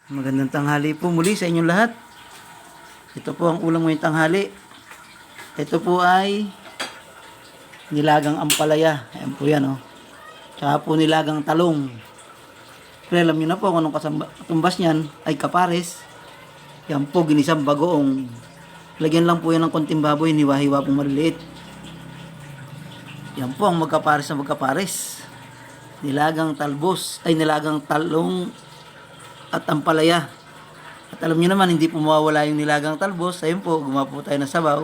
Magandang tanghali po muli sa inyong lahat. Ito po ang ulam ngayong tanghali. Ito po ay nilagang ampalaya. Ayan po yan, oh. Tsaka po nilagang talong. Pero alam nyo na po kung anong katumbas niyan ay kapares. Yan po ginisang bagoong. Lagyan lang po yan ng konting baboy, hiwa-hiwa pong maliliit. Yan po ang magkapares na magkapares. Nilagang talbos, ay nilagang talong at ampalaya. At alam niyo naman, hindi po mawawala yung nilagang talbos. Ayun po, gumawa po tayo ng sabaw.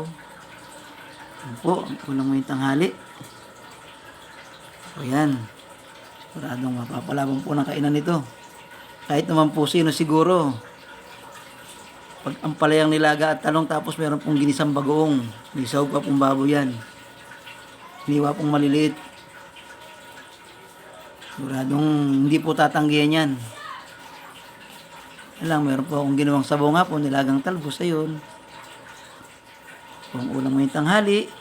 Ayun po, ang ulam ngayong tanghali. So yan, siguradong mapapalabang po ng kainan nito. Kahit naman po sino siguro. Pag ampalayang nilaga at talong, tapos meron pong ginisang bagoong. May sahog pa pong baboy yan. Hiniwa pong maliliit. Siguradong hindi po tatanggihan yan. Lang, meron po akong ginawang sabaw nga po, nilagang talbos, ayun. Kung ulam ngayong tanghali,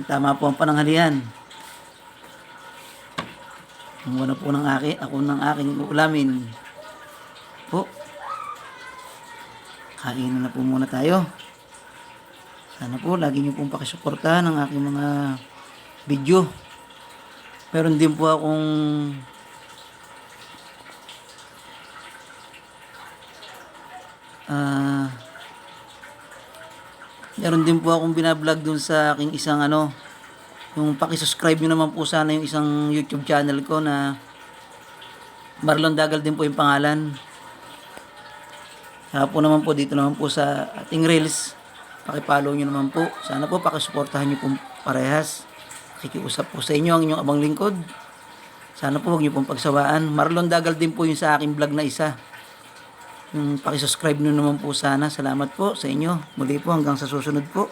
tama po ang pananghalian. Kumuha na po ako ng aking ulamin. Po. Kain na po muna tayo. Sana po, lagi niyo pong pakisuportahan ang aking mga video. Meron din po akong meron din po akong binablog dun sa aking isang yung pakisubscribe nyo naman po sana yung isang YouTube channel ko na Marlon Dagal din po yung pangalan. Saka po naman po dito naman po sa ating Reels, pakipollow nyo naman po. Sana po pakisuportahan nyo po parehas. Kikiusap po sa inyo ang inyong abang lingkod. Sana po huwag nyo pong pagsawaan. Marlon Dagal din po yung sa aking vlog na isa. Yung pakisubscribe nyo naman po sana. Salamat po sa inyo. Muli po hanggang sa susunod po.